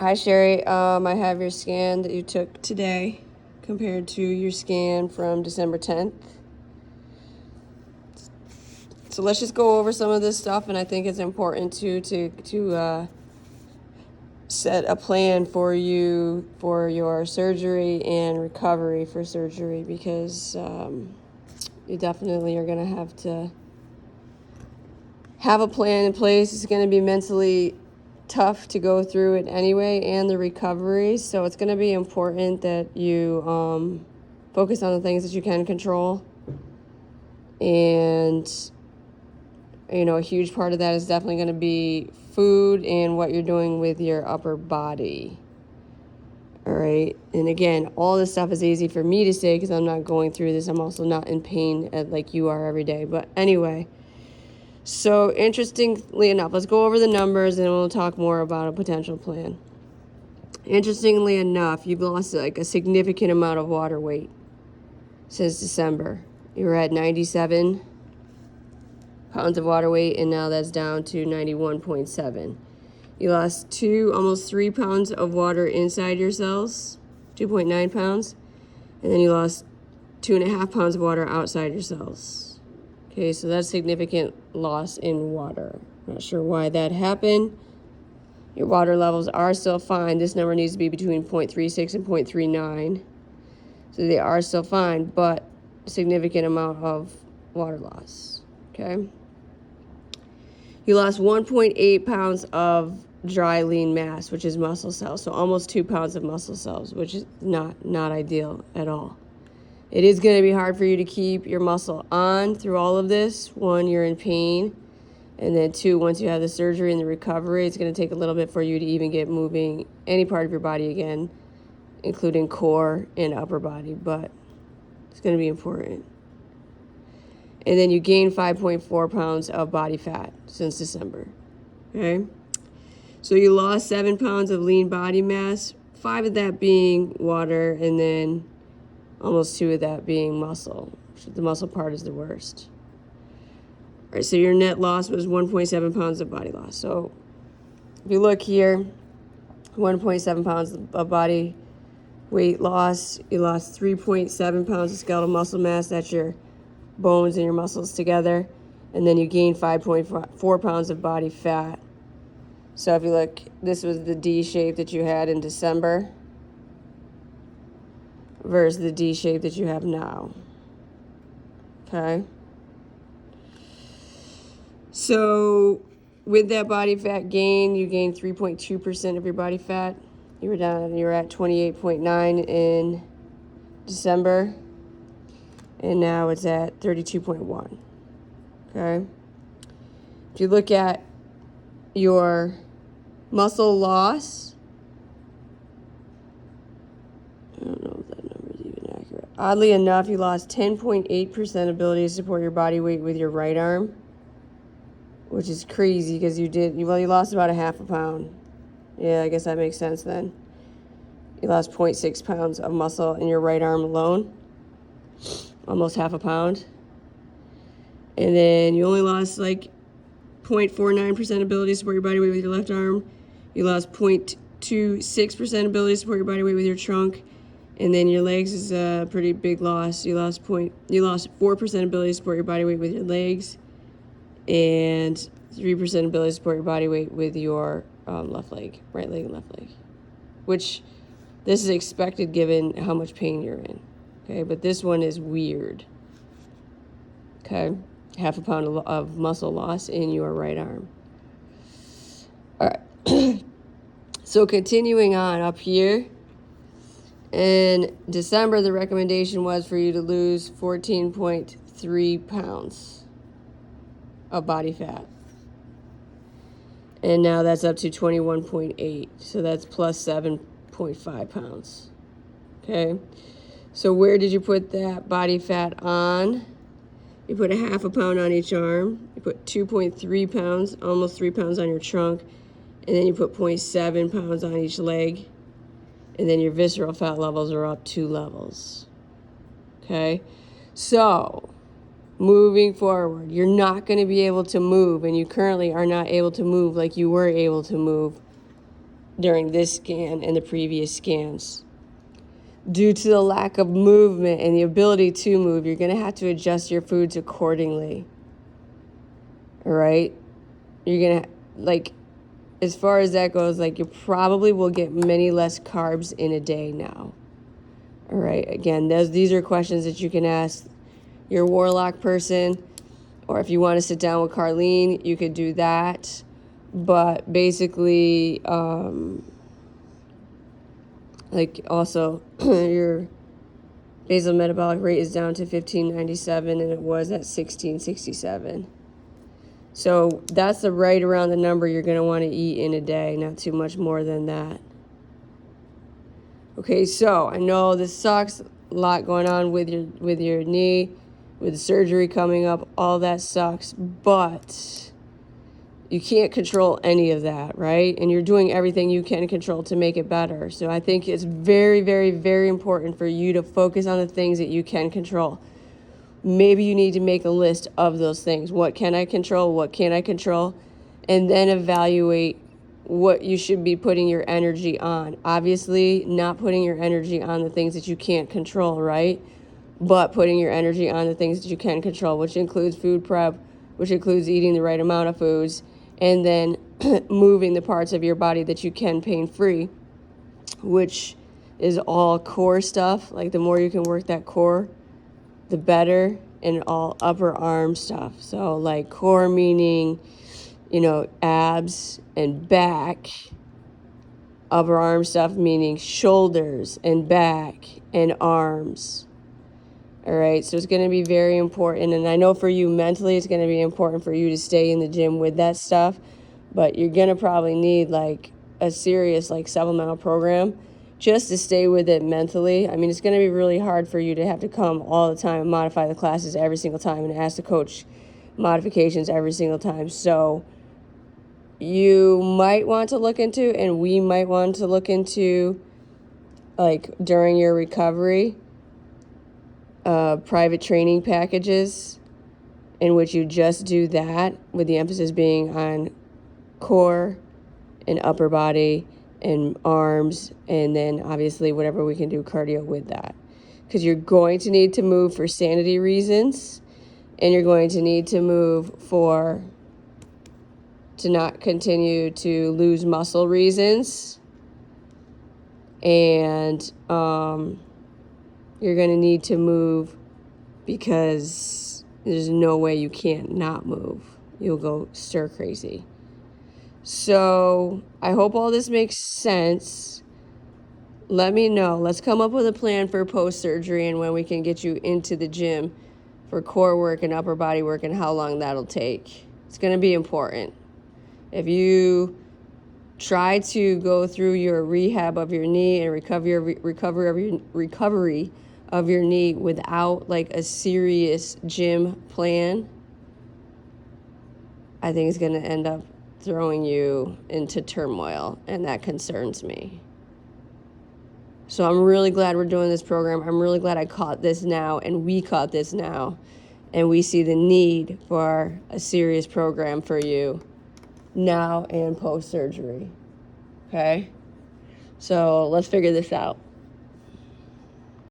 Hi, Sherry. I have your scan that you took today compared to your scan from December 10th. So let's just go over some of this stuff, and I think it's important to set a plan for you for your surgery and recovery for surgery, because you definitely are going to have a plan in place. It's going to be mentally tough to go through it anyway, and the recovery. So it's going to be important that you focus on the things that you can control. And, you know, a huge part of that is definitely going to be food and what you're doing with your upper body. All right. And again, all this stuff is easy for me to say because I'm not going through this. I'm also not in pain like you are every day. But anyway. So interestingly enough, let's go over the numbers and we'll talk more about a potential plan. Interestingly enough, you've lost like a significant amount of water weight since December. You were at 97 pounds of water weight, and now that's down to 91.7. You lost almost 3 pounds of water inside your cells, 2.9 pounds, and then you lost 2.5 pounds of water outside your cells. Okay, so that's significant loss in water. Not sure why that happened. Your water levels are still fine. This number needs to be between 0.36 and 0.39. So they are still fine, but a significant amount of water loss. Okay. You lost 1.8 pounds of dry lean mass, which is muscle cells. So almost 2 pounds of muscle cells, which is not ideal at all. It is going to be hard for you to keep your muscle on through all of this. One, you're in pain. And then two, once you have the surgery and the recovery, it's going to take a little bit for you to even get moving any part of your body again, including core and upper body. But it's going to be important. And then you gained 5.4 pounds of body fat since December. Okay? So you lost 7 pounds of lean body mass, 5 of that being water, and then almost 2 of that being muscle. The muscle part is the worst. All right, so your net loss was 1.7 pounds of body loss. So if you look here, 1.7 pounds of body weight loss. You lost 3.7 pounds of skeletal muscle mass. That's your bones and your muscles together. And then you gained 5.4 pounds of body fat. So if you look, this was the D shape that you had in December versus the D shape that you have now. Okay? So with that body fat gain, you gained 3.2% of your body fat. You were at 28.9 in December, and now it's at 32.1. Okay? If you look at your muscle loss, I don't know if that number is even accurate. Oddly enough, you lost 10.8% ability to support your body weight with your right arm, which is crazy because you lost about a half a pound. Yeah, I guess that makes sense then. You lost 0.6 pounds of muscle in your right arm alone, almost half a pound. And then you only lost like 0.49% ability to support your body weight with your left arm. You lost 0.26% ability to support your body weight with your trunk. And then your legs is a pretty big loss. You lost 4% ability to support your body weight with your legs, and 3% ability to support your body weight with your left leg, right leg and left leg, which this is expected given how much pain you're in. Okay, but this one is weird. Okay, half a pound of muscle loss in your right arm. All right. So continuing on up here, in December, the recommendation was for you to lose 14.3 pounds of body fat. And now that's up to 21.8. So that's plus 7.5 pounds. Okay. So where did you put that body fat on? You put a half a pound on each arm. You put 2.3 pounds, almost 3 pounds on your trunk. And then you put 0.7 pounds on each leg. And then your visceral fat levels are up 2 levels. Okay? So, moving forward, you're not going to be able to move, and you currently are not able to move like you were able to move during this scan and the previous scans. Due to the lack of movement and the ability to move, you're going to have to adjust your foods accordingly. All right? You're going to, like, as far as that goes, like, you probably will get many less carbs in a day now. All right? Again, these are questions that you can ask your warlock person, or if you want to sit down with Carlene, you could do that. But basically, like, also, your basal metabolic rate is down to 1597, and it was at 1667. So that's right around the number you're going to want to eat in a day, not too much more than that. Okay, so I know this sucks, a lot going on with your knee, with surgery coming up, all that sucks, but you can't control any of that, right? And you're doing everything you can control to make it better. So I think it's very, very, very important for you to focus on the things that you can control. Maybe you need to make a list of those things. What can I control? What can't I control? And then evaluate what you should be putting your energy on. Obviously, not putting your energy on the things that you can't control, right? But putting your energy on the things that you can control, which includes food prep, which includes eating the right amount of foods, and then moving the parts of your body that you can pain-free, which is all core stuff. Like, the more you can work that core, the better, and all upper arm stuff. So, like, core meaning, abs and back. Upper arm stuff meaning shoulders and back and arms. All right, so it's going to be very important. And I know for you mentally, it's going to be important for you to stay in the gym with that stuff. But you're going to probably need like a serious like supplemental program just to stay with it mentally. I mean, it's going to be really hard for you to have to come all the time and modify the classes every single time and ask the coach modifications every single time. So you might want to look into, and we might want to look into, like, during your recovery, private training packages in which you just do that, with the emphasis being on core and upper body and arms, and then obviously whatever we can do cardio with that. Because you're going to need to move for sanity reasons, and you're going to need to move to not continue to lose muscle reasons, and you're going to need to move because there's no way you can't not move. You'll go stir crazy. So I hope all this makes sense. Let me know. Let's come up with a plan for post-surgery and when we can get you into the gym for core work and upper body work and how long that'll take. It's going to be important. If you try to go through your rehab of your knee and recovery of your knee without like a serious gym plan, I think it's going to end up throwing you into turmoil, and that concerns me. So I'm really glad we're doing this program. I'm really glad I caught this now, and we caught this now, and we see the need for a serious program for you now and post-surgery. Okay? So let's figure this out.